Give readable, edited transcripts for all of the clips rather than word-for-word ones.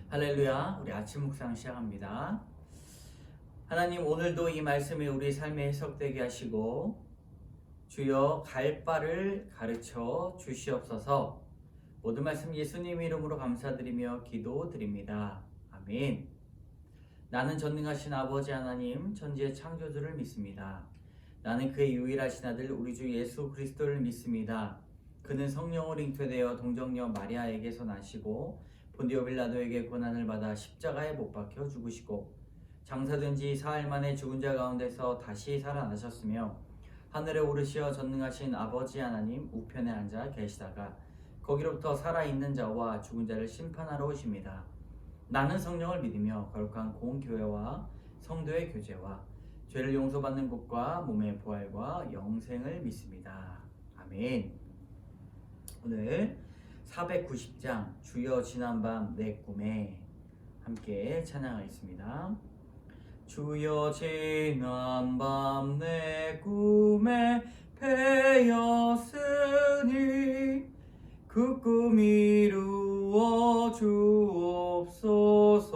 할렐루야, 우리 아침 묵상 시작합니다. 하나님, 오늘도 이 말씀이 우리 삶에 해석되게 하시고 주여 갈 바를 가르쳐 주시옵소서. 모든 말씀 예수님 이름으로 감사드리며 기도드립니다. 아멘. 나는 전능하신 아버지 하나님, 천지의 창조주를 믿습니다. 나는 그의 유일하신 아들 우리 주 예수 그리스도를 믿습니다. 그는 성령으로 잉태되어 동정녀 마리아에게서 나시고 본디오 빌라도에게 고난을 받아 십자가에 못 박혀 죽으시고 장사된 지 사흘 만에 죽은 자 가운데서 다시 살아나셨으며 하늘에 오르시어 전능하신 아버지 하나님 우편에 앉아 계시다가 거기로부터 살아있는 자와 죽은 자를 심판하러 오십니다. 나는 성령을 믿으며 거룩한 공교회와 성도의 교제와 죄를 용서받는 것과 몸의 부활과 영생을 믿습니다. 아멘. 오늘 490장 주여 지난밤 내 꿈에 함께 찬양하겠습니다. 주여 지난밤 내 꿈에 배였으니 그 꿈 이루어 주옵소서.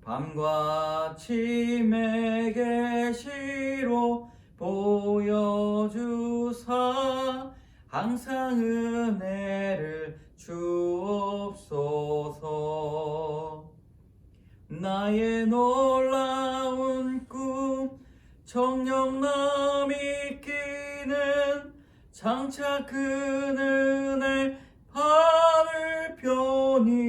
밤과 아침에 계시로 보여주사 항상 은혜를 주옵소서. 나의 놀라운 꿈 정녕 믿기는 장차 큰 은혜 받을 편이.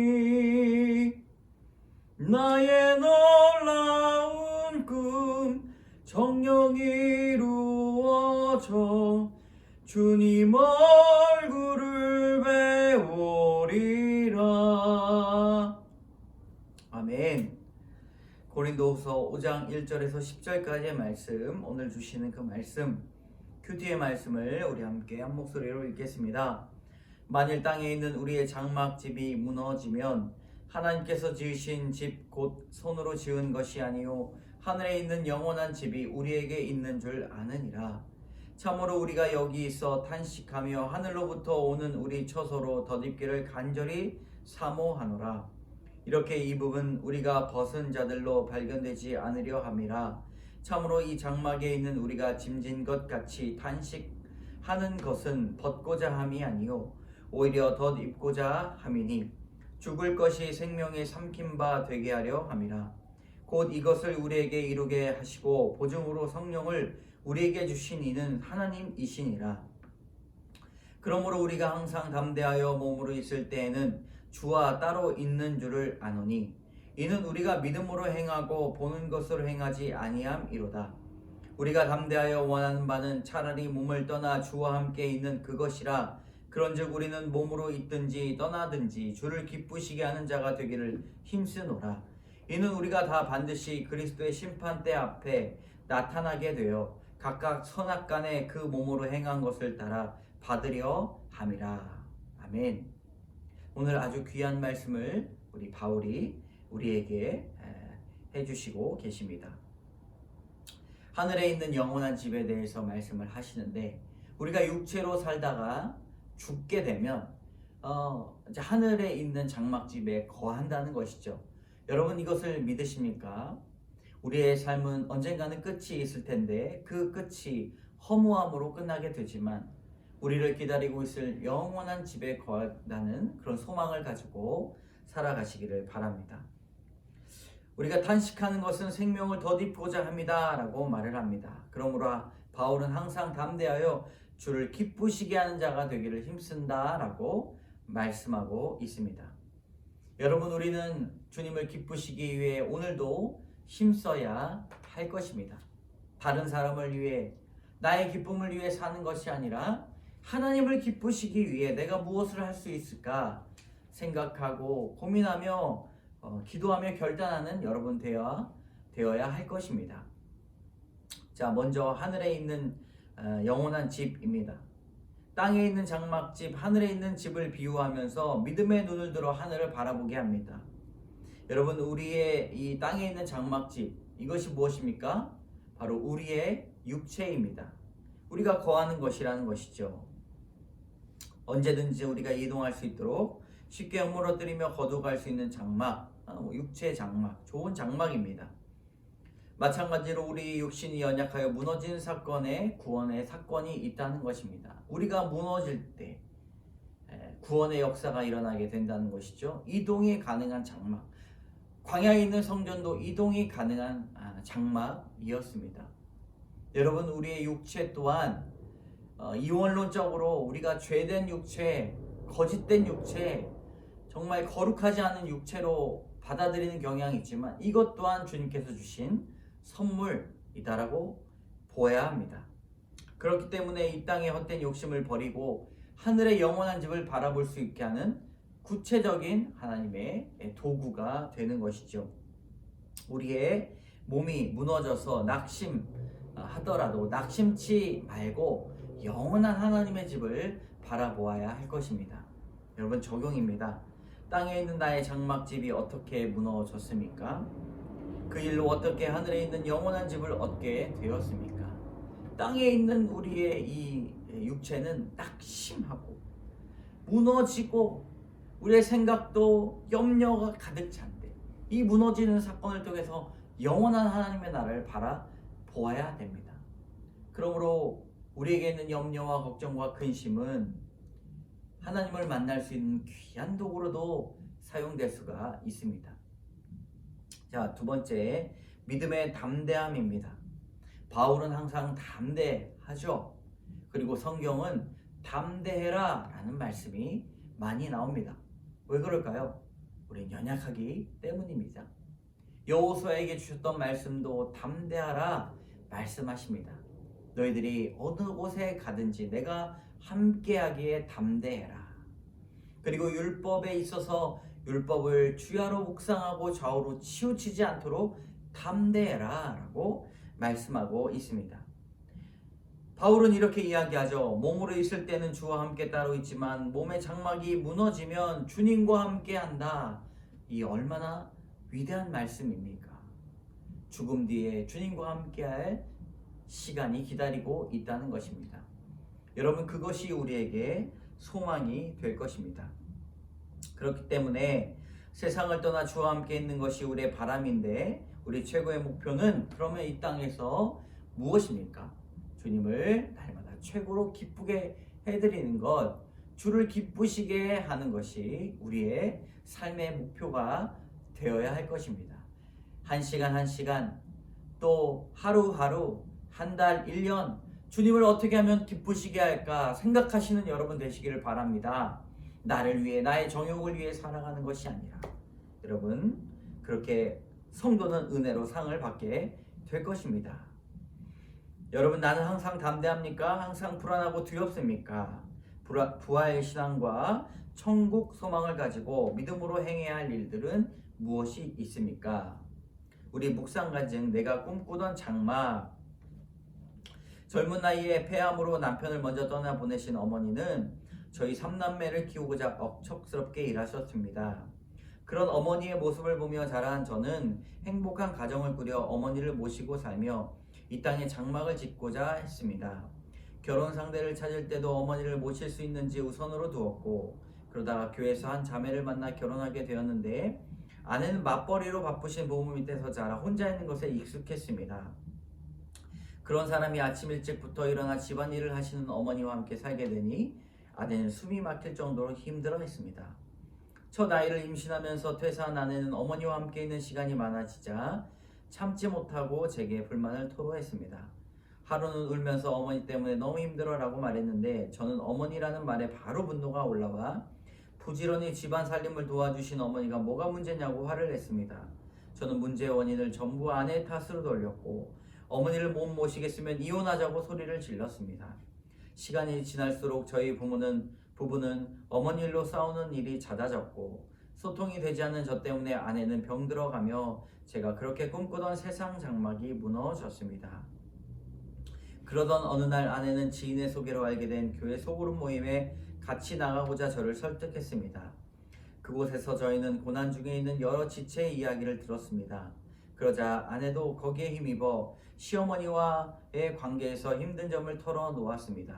나의 놀라운 꿈 정녕 이루어져 주님 얼굴을 배우리라. 아멘. 고린도후서 5장 1절에서 10절까지의 말씀, 오늘 주시는 그 말씀, 큐티의 말씀을 우리 함께 한 목소리로 읽겠습니다. 만일 땅에 있는 우리의 장막집이 무너지면 하나님께서 지으신 집 곧 손으로 지은 것이 아니요 하늘에 있는 영원한 집이 우리에게 있는 줄 아느니라. 참으로 우리가 여기 있어 탄식하며 하늘로부터 오는 우리 처소로 덧입기를 간절히 사모하노라. 이렇게 이북은 우리가 벗은 자들로 발견되지 않으려 함이라. 참으로 이 장막에 있는 우리가 짐진 것 같이 탄식하는 것은 벗고자 함이 아니요 오히려 덧입고자 함이니 죽을 것이 생명의 삼킨 바 되게 하려 함이라. 곧 이것을 우리에게 이루게 하시고 보증으로 성령을 우리에게 주신 이는 하나님이시니라. 그러므로 우리가 항상 담대하여 몸으로 있을 때에는 주와 따로 있는 줄을 아노니 이는 우리가 믿음으로 행하고 보는 것으로 행하지 아니함이로다. 우리가 담대하여 원하는 바는 차라리 몸을 떠나 주와 함께 있는 그것이라. 그런즉 우리는 몸으로 있든지 떠나든지 주를 기쁘시게 하는 자가 되기를 힘쓰노라. 이는 우리가 다 반드시 그리스도의 심판대 앞에 나타나게 되어 각각 선악간에 그 몸으로 행한 것을 따라 받으려 함이라. 아멘. 오늘 아주 귀한 말씀을 우리 바울이 우리에게 해주시고 계십니다. 하늘에 있는 영원한 집에 대해서 말씀을 하시는데, 우리가 육체로 살다가 죽게 되면 이제 하늘에 있는 장막집에 거한다는 것이죠. 여러분, 이것을 믿으십니까? 우리의 삶은 언젠가는 끝이 있을 텐데 그 끝이 허무함으로 끝나게 되지만 우리를 기다리고 있을 영원한 집에 거한다는 그런 소망을 가지고 살아가시기를 바랍니다. 우리가 탄식하는 것은 생명을 덧입고자 합니다 라고 말을 합니다. 그러므로 바울은 항상 담대하여 주를 기쁘시게 하는 자가 되기를 힘쓴다 라고 말씀하고 있습니다. 여러분, 우리는 주님을 기쁘시기 위해 오늘도 힘써야 할 것입니다. 다른 사람을 위해, 나의 기쁨을 위해 사는 것이 아니라 하나님을 기쁘시기 위해 내가 무엇을 할 수 있을까 생각하고 고민하며 기도하며 결단하는 여러분 되어야 할 것입니다. 자, 먼저 하늘에 있는 영원한 집입니다. 땅에 있는 장막집, 하늘에 있는 집을 비유하면서 믿음의 눈을 들어 하늘을 바라보게 합니다. 여러분, 우리의 이 땅에 있는 장막집, 이것이 무엇입니까? 바로 우리의 육체입니다. 우리가 거하는 것이라는 것이죠. 언제든지 우리가 이동할 수 있도록 쉽게 무너뜨리며 거둬갈 수 있는 장막, 육체의 장막, 좋은 장막입니다. 마찬가지로 우리 육신이 연약하여 무너진 사건에 구원의 사건이 있다는 것입니다. 우리가 무너질 때 구원의 역사가 일어나게 된다는 것이죠. 이동이 가능한 장막. 광야에 있는 성전도 이동이 가능한 장막이었습니다. 여러분, 우리의 육체 또한 이원론적으로 우리가 죄된 육체, 거짓된 육체, 정말 거룩하지 않은 육체로 받아들이는 경향이 있지만 이것 또한 주님께서 주신 선물이다라고 보아야 합니다. 그렇기 때문에 이 땅의 헛된 욕심을 버리고 하늘의 영원한 집을 바라볼 수 있게 하는 구체적인 하나님의 도구가 되는 것이죠. 우리의 몸이 무너져서 낙심하더라도 낙심치 말고 영원한 하나님의 집을 바라보아야 할 것입니다. 여러분, 적용입니다. 땅에 있는 나의 장막집이 어떻게 무너졌습니까? 그 일로 어떻게 하늘에 있는 영원한 집을 얻게 되었습니까? 땅에 있는 우리의 이 육체는 낙심하고 무너지고 우리의 생각도 염려가 가득 찬데 이 무너지는 사건을 통해서 영원한 하나님의 나라를 바라보아야 됩니다. 그러므로 우리에게 있는 염려와 걱정과 근심은 하나님을 만날 수 있는 귀한 도구로도 사용될 수가 있습니다. 자, 두 번째, 믿음의 담대함입니다. 바울은 항상 담대하죠. 그리고 성경은 담대해라 라는 말씀이 많이 나옵니다. 왜 그럴까요? 우린 연약하기 때문입니다. 여호수아에게 주셨던 말씀도 담대하라 말씀하십니다. 너희들이 어느 곳에 가든지 내가 함께하기에 담대해라. 그리고 율법에 있어서 율법을 주야로 묵상하고 좌우로 치우치지 않도록 담대해라 라고 말씀하고 있습니다. 바울은 이렇게 이야기하죠. 몸으로 있을 때는 주와 함께 따로 있지만 몸의 장막이 무너지면 주님과 함께 한다. 이 얼마나 위대한 말씀입니까? 죽음 뒤에 주님과 함께 할 시간이 기다리고 있다는 것입니다. 여러분, 그것이 우리에게 소망이 될 것입니다. 그렇기 때문에 세상을 떠나 주와 함께 있는 것이 우리의 바람인데 우리 최고의 목표는 그러면 이 땅에서 무엇입니까? 주님을 날마다 최고로 기쁘게 해드리는 것, 주를 기쁘시게 하는 것이 우리의 삶의 목표가 되어야 할 것입니다. 한 시간 한 시간, 또 하루하루, 한 달, 1년 주님을 어떻게 하면 기쁘시게 할까 생각하시는 여러분 되시기를 바랍니다. 나를 위해, 나의 정욕을 위해 살아가는 것이 아니라 여러분, 그렇게 성도는 은혜로 상을 받게 될 것입니다. 여러분, 나는 항상 담대합니까? 항상 불안하고 두렵습니까? 부활 신앙과 천국 소망을 가지고 믿음으로 행해야 할 일들은 무엇이 있습니까? 우리 묵상간증 내가 꿈꾸던 장막. 젊은 나이에 폐암으로 남편을 먼저 떠나보내신 어머니는 저희 3남매를 키우고자 억척스럽게 일하셨습니다. 그런 어머니의 모습을 보며 자란 저는 행복한 가정을 꾸려 어머니를 모시고 살며 이 땅에 장막을 짓고자 했습니다. 결혼 상대를 찾을 때도 어머니를 모실 수 있는지 우선으로 두었고, 그러다가 교회에서 한 자매를 만나 결혼하게 되었는데 아내는 맞벌이로 바쁘신 부모 밑에서 자라 혼자 있는 것에 익숙했습니다. 그런 사람이 아침 일찍부터 일어나 집안일을 하시는 어머니와 함께 살게 되니 아내는 숨이 막힐 정도로 힘들어했습니다. 첫 아이를 임신하면서 퇴사한 아내는 어머니와 함께 있는 시간이 많아지자 참지 못하고 제게 불만을 토로했습니다. 하루는 울면서 어머니 때문에 너무 힘들어라고 말했는데 저는 어머니라는 말에 바로 분노가 올라와 부지런히 집안 살림을 도와주신 어머니가 뭐가 문제냐고 화를 냈습니다. 저는 문제의 원인을 전부 아내의 탓으로 돌렸고 어머니를 못 모시겠으면 이혼하자고 소리를 질렀습니다. 시간이 지날수록 저희 부부는 어머니 일로 싸우는 일이 잦아졌고 소통이 되지 않는 저 때문에 아내는 병들어가며 제가 그렇게 꿈꾸던 세상 장막이 무너졌습니다. 그러던 어느 날 아내는 지인의 소개로 알게 된 교회 소그룹 모임에 같이 나가고자 저를 설득했습니다. 그곳에서 저희는 고난 중에 있는 여러 지체의 이야기를 들었습니다. 그러자 아내도 거기에 힘입어 시어머니와의 관계에서 힘든 점을 털어놓았습니다.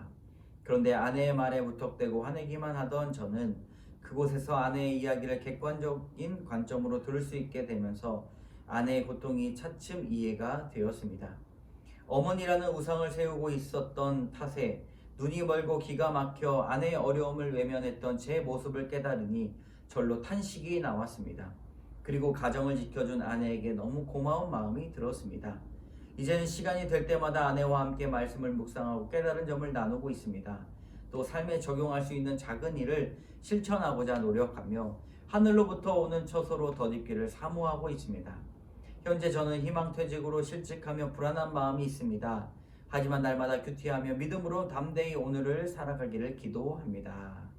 그런데 아내의 말에 무턱대고 화내기만 하던 저는 그곳에서 아내의 이야기를 객관적인 관점으로 들을 수 있게 되면서 아내의 고통이 차츰 이해가 되었습니다. 어머니라는 우상을 세우고 있었던 탓에 눈이 멀고 기가 막혀 아내의 어려움을 외면했던 제 모습을 깨달으니 절로 탄식이 나왔습니다. 그리고 가정을 지켜준 아내에게 너무 고마운 마음이 들었습니다. 이제는 시간이 될 때마다 아내와 함께 말씀을 묵상하고 깨달은 점을 나누고 있습니다. 또 삶에 적용할 수 있는 작은 일을 실천하고자 노력하며 하늘로부터 오는 처소로 덧입기를 사모하고 있습니다. 현재 저는 희망퇴직으로 실직하며 불안한 마음이 있습니다. 하지만 날마다 큐티하며 믿음으로 담대히 오늘을 살아가기를 기도합니다.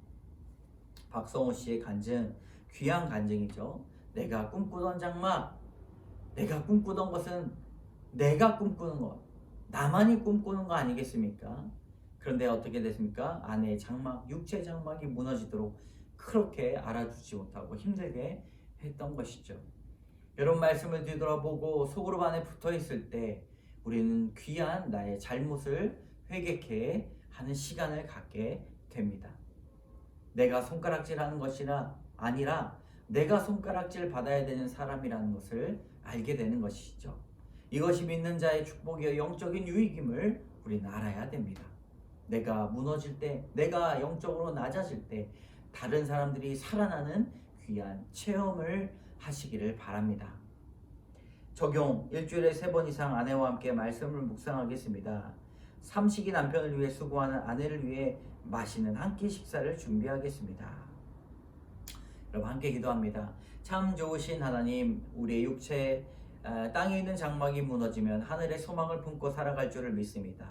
박성호 씨의 간증, 귀한 간증이죠. 내가 꿈꾸던 장막, 내가 꿈꾸던 것은 내가 꿈꾸는 것, 나만이 꿈꾸는 거 아니겠습니까? 그런데 어떻게 됐습니까? 아내의 장막, 육체 장막이 무너지도록 그렇게 알아주지 못하고 힘들게 했던 것이죠. 여러분, 말씀을 뒤돌아보고 소그룹 안에 붙어 있을 때 우리는 귀한 나의 잘못을 회개케 하는 시간을 갖게 됩니다. 내가 손가락질하는 것이 아니라 내가 손가락질 받아야 되는 사람이라는 것을 알게 되는 것이죠. 이것이 믿는 자의 축복이요 영적인 유익임을 우리는 알아야 됩니다. 내가 무너질 때, 내가 영적으로 낮아질 때 다른 사람들이 살아나는 귀한 체험을 하시기를 바랍니다. 적용, 일주일에 3번 이상 아내와 함께 말씀을 묵상하겠습니다. 삼식이 남편을 위해 수고하는 아내를 위해 맛있는 한 끼 식사를 준비하겠습니다. 여러분, 함께 기도합니다. 참 좋으신 하나님, 우리의 육체, 땅에 있는 장막이 무너지면 하늘의 소망을 품고 살아갈 줄을 믿습니다.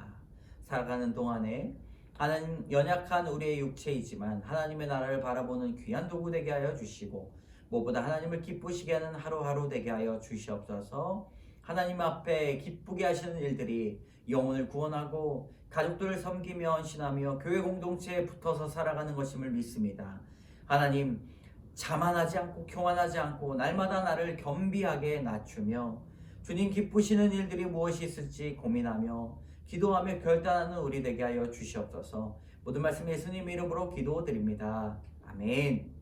살아가는 동안에 하나님, 연약한 우리의 육체이지만 하나님의 나라를 바라보는 귀한 도구 되게 하여 주시고 무엇보다 하나님을 기쁘시게 하는 하루하루 되게 하여 주시옵소서. 하나님 앞에 기쁘게 하시는 일들이 영혼을 구원하고 가족들을 섬기며 헌신하며 교회 공동체에 붙어서 살아가는 것임을 믿습니다. 하나님, 자만하지 않고 교만하지 않고 날마다 나를 겸비하게 낮추며 주님 기쁘시는 일들이 무엇이 있을지 고민하며 기도하며 결단하는 우리 되게 하여 주시옵소서. 모든 말씀 예수님 이름으로 기도드립니다. 아멘.